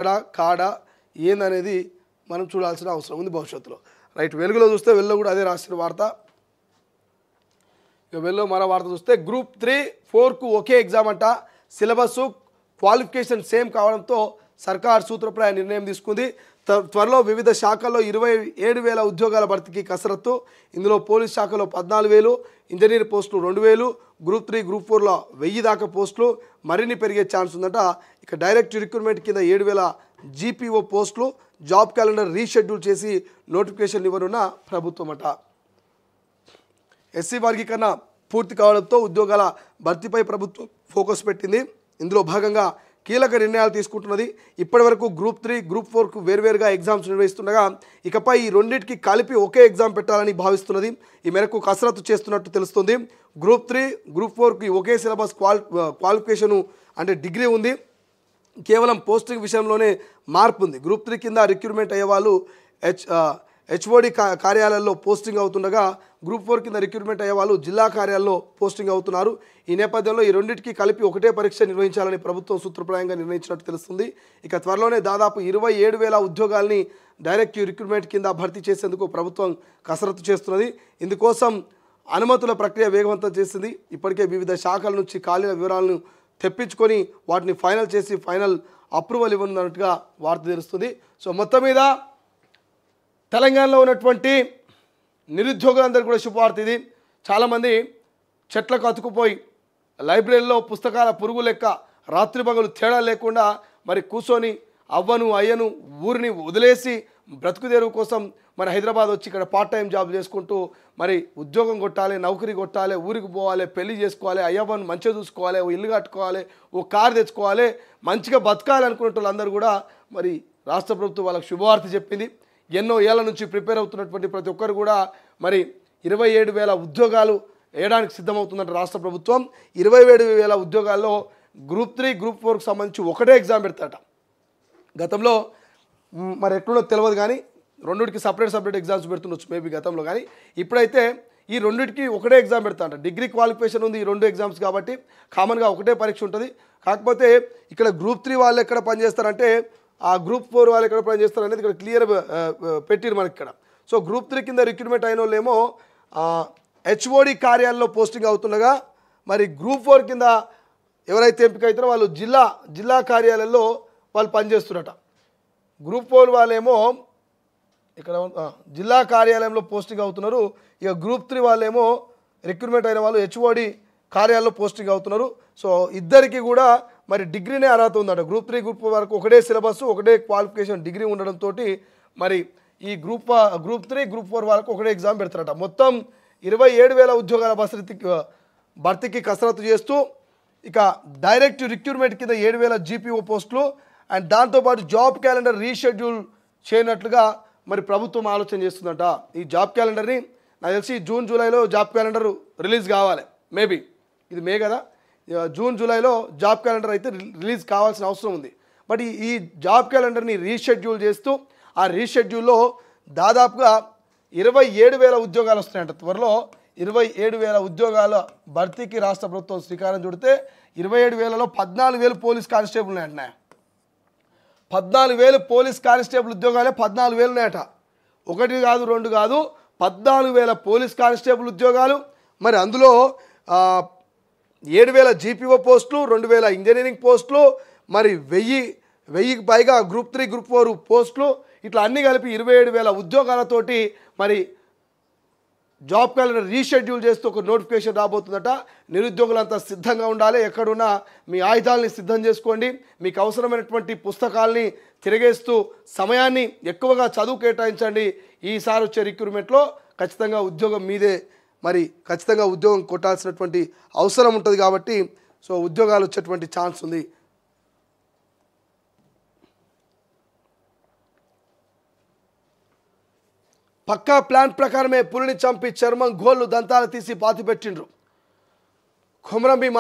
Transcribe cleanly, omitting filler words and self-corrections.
కాడా ఏందనేది మనం చూడాల్సిన అవసరం ఉంది భవిష్యత్తులో. రైట్, వెలుగులో చూస్తే వెలుగులో కూడా అదే రాసిన వార్త. ఇక వెలుగులో మరో వార్త చూస్తే గ్రూప్ 3, 4కు ఒకే ఎగ్జామ్ అంట. సిలబస్ క్వాలిఫికేషన్ సేమ్ కావడంతో సర్కార్ సూత్రప్రాయ నిర్ణయం తీసుకుంది. త్వరలో వివిధ శాఖల్లో 27,000 ఉద్యోగాల భర్తీకి కసరత్తు. ఇందులో పోలీస్ శాఖలో 14,000, ఇంజనీర్ పోస్టులు 2,000, గ్రూప్ 3, గ్రూప్ 4లో 1000 దాకా పోస్టులు మరిన్ని పెరిగే ఛాన్స్ ఉందట. ఇక డైరెక్ట్ రిక్రూట్మెంట్ కింద 7,000 జీపీఓ పోస్టులు, జాబ్ క్యాలెండర్ రీషెడ్యూల్ చేసి నోటిఫికేషన్ ఇవ్వనున్న ప్రభుత్వం అట. ఎస్సీ వర్గీకరణ పూర్తి కావడంతో ఉద్యోగాల భర్తీపై ప్రభుత్వం ఫోకస్ పెట్టింది. ఇందులో భాగంగా కీలక నిర్ణయాలు తీసుకుంటున్నది. ఇప్పటివరకు గ్రూప్ 3, గ్రూప్ 4కు వేర్వేరుగా ఎగ్జామ్స్ నిర్వహిస్తుండగా ఇకపై ఈ రెండింటికి కలిపి ఒకే ఎగ్జామ్ పెట్టాలని భావిస్తున్నది. ఈ మేరకు కసరత్తు చేస్తున్నట్టు తెలుస్తుంది. గ్రూప్ 3, గ్రూప్ 4కి ఒకే సిలబస్ క్వాలిఫికేషను అంటే డిగ్రీ ఉంది. కేవలం పోస్టింగ్ విషయంలోనే మార్పు ఉంది. గ్రూప్ 3 కింద రిక్రూట్మెంట్ అయ్యే వాళ్ళు హెచ్ఓడి కార్యాలయాల్లో పోస్టింగ్ అవుతుండగా గ్రూప్ 4 కింద రిక్రూట్మెంట్ అయ్యే వాళ్ళు జిల్లా కార్యాలయాల్లో పోస్టింగ్ అవుతున్నారు. ఈ నేపథ్యంలో ఈ రెండింటికి కలిపి ఒకటే పరీక్ష నిర్వహించాలని ప్రభుత్వం సూత్రప్రాయంగా నిర్ణయించినట్టు తెలుస్తుంది. ఇక త్వరలోనే దాదాపు 27,000 ఉద్యోగాల్ని డైరెక్ట్ రిక్రూట్మెంట్ కింద భర్తీ చేసేందుకు ప్రభుత్వం కసరత్తు చేస్తున్నది. ఇందుకోసం అనుమతుల ప్రక్రియ వేగవంతం చేసింది. ఇప్పటికే వివిధ శాఖల నుంచి ఖాళీల వివరాలను తెప్పించుకొని వాటిని ఫైనల్ చేసి ఫైనల్ అప్రూవల్ ఇవ్వనున్నట్టుగా వార్త తెలుస్తుంది. సో మొత్తం మీద తెలంగాణలో ఉన్నటువంటి నిరుద్యోగులందరూ కూడా శుభవార్త ఇది. చాలామంది చెట్లకు అతుకుపోయి లైబ్రరీలో పుస్తకాల పురుగు లెక్క రాత్రి పగలు తేడా లేకుండా మరి కూర్చొని అవ్వను అయ్యను ఊరిని వదిలేసి బ్రతుకు తెరువు కోసం మరి హైదరాబాద్ వచ్చి ఇక్కడ పార్ట్ టైం జాబ్ చేసుకుంటూ మరి ఉద్యోగం కొట్టాలి, నౌకరీ కొట్టాలి, ఊరికి పోవాలి, పెళ్లి చేసుకోవాలి, అయ్యవ్వను మంచిగా చూసుకోవాలి, ఓ ఇల్లు కట్టుకోవాలి, ఓ కారు తెచ్చుకోవాలి, మంచిగా బతకాలి అనుకునే వాళ్ళందరూ కూడా మరి రాష్ట్ర ప్రభుత్వం వాళ్ళకి శుభవార్త చెప్పింది. ఎన్నో ఏళ్ల నుంచి ప్రిపేర్ అవుతున్నటువంటి ప్రతి ఒక్కరు కూడా మరి 27,000 ఉద్యోగాలు వేయడానికి సిద్ధమవుతుందంట రాష్ట్ర ప్రభుత్వం. 27,000 ఉద్యోగాల్లో గ్రూప్ 3, గ్రూప్ 4కు సంబంధించి ఒకటే ఎగ్జామ్ పెడతాట. గతంలో మరి ఎట్లుండో తెలియదు కానీ రెండింటికి సపరేట్ ఎగ్జామ్స్ పెడుతుండొచ్చు మేబీ గతంలో. కానీ ఇప్పుడైతే ఈ రెండింటికి ఒకటే ఎగ్జామ్ పెడతాంట. డిగ్రీ క్వాలిఫికేషన్ ఉంది ఈ 2 ఎగ్జామ్స్ కాబట్టి కామన్గా ఒకటే పరీక్ష ఉంటుంది. కాకపోతే ఇక్కడ గ్రూప్ 3 వాళ్ళు ఎక్కడ పనిచేస్తారంటే ఆ గ్రూప్ 4 వాళ్ళు ఎక్కడ పనిచేస్తారు అనేది ఇక్కడ క్లియర్ పెట్టిరు మనకి ఇక్కడ. సో గ్రూప్ 3 కింద రిక్రూట్మెంట్ అయిన వాళ్ళు ఏమో హెచ్ఓడి కార్యాలయంలో పోస్టింగ్ అవుతుండగా మరి గ్రూప్ 4 కింద ఎవరైతే ఎంపిక అవుతారో వాళ్ళు జిల్లా కార్యాలయంలో వాళ్ళు పనిచేస్తున్నట. గ్రూప్ 4 వాళ్ళేమో ఇక్కడ జిల్లా కార్యాలయంలో పోస్టింగ్ అవుతున్నారు. ఇక గ్రూప్ 3 వాళ్ళేమో రిక్రూట్మెంట్ అయిన వాళ్ళు హెచ్ఓడి కార్యాలయంలో పోస్టింగ్ అవుతున్నారు. సో ఇద్దరికి కూడా మరి డిగ్రీనే అర్హత ఉందట. గ్రూప్ 3, గ్రూప్ 4 వరకు ఒకటే సిలబస్, ఒకటే క్వాలిఫికేషన్ డిగ్రీ ఉండడంతో మరి ఈ గ్రూప్ 3, గ్రూప్ 4 వరకు ఒకటే ఎగ్జామ్ పెడతారట. మొత్తం 27,000 ఉద్యోగాల భర్తీకి కసరత్తు చేస్తూ ఇక డైరెక్ట్ రిక్రూట్మెంట్ కింద 7,000 జీపీఓ పోస్టులు అండ్ దాంతోపాటు జాబ్ క్యాలెండర్ రీషెడ్యూల్ చేయనట్లుగా మరి ప్రభుత్వం ఆలోచన చేస్తుందట. ఈ జాబ్ క్యాలెండర్ని నాకు తెలిసి జూన్ జూలైలో జాబ్ క్యాలెండర్ రిలీజ్ కావాలి. మేబీ ఇది మే కదా, జూన్ జూలైలో జాబ్ క్యాలెండర్ అయితే రిలీజ్ కావాల్సిన అవసరం ఉంది. బట్ ఈ జాబ్ క్యాలెండర్ని రీషెడ్యూల్ చేస్తూ ఆ రీషెడ్యూల్లో దాదాపుగా 27,000 ఉద్యోగాలు వస్తున్నాయంట. త్వరలో 27,000 ఉద్యోగాల భర్తీకి రాష్ట్ర ప్రభుత్వం శ్రీకారం చుడితే 27,000లో 14,000 పోలీస్ కానిస్టేబుల్ ఉన్నాయంట. 14,000 పోలీస్ కానిస్టేబుల్ ఉద్యోగాలే 14,000 ఉన్నాయట. 1 కాదు 2 కాదు 14,000 పోలీస్ కానిస్టేబుల్ ఉద్యోగాలు. మరి అందులో 7,000 జీపీఓ పోస్టులు, 2,000 ఇంజనీరింగ్ పోస్టులు, మరి 1000కి పైగా గ్రూప్ 3, గ్రూప్ 4 పోస్టులు, ఇట్లా అన్నీ కలిపి 27,000 ఉద్యోగాలతోటి మరి జాబ్ క్యాలెండర్ రీషెడ్యూల్ చేస్తూ ఒక నోటిఫికేషన్ రాబోతుందట. నిరుద్యోగులంతా సిద్ధంగా ఉండాలి. ఎక్కడున్నా మీ ఆయుధాలని సిద్ధం చేసుకోండి. మీకు అవసరమైనటువంటి పుస్తకాలని తిరగేస్తూ సమయాన్ని ఎక్కువగా చదువు కేటాయించండి. ఈసారి వచ్చే రిక్రూట్మెంట్లో ఖచ్చితంగా ఉద్యోగం మీదే, మరి ఖచ్చితంగా ఉద్యోగం కొట్టాల్సినటువంటి అవసరం ఉంటుంది కాబట్టి సో ఉద్యోగాలు వచ్చేటువంటి ఛాన్స్ ఉంది. పక్కా ప్లాన్ ప్రకారమే పులిని చంపి చర్మం, గోళ్ళు, దంతాలు తీసి పాతిపెట్టిండ్రు. కొమరంభీం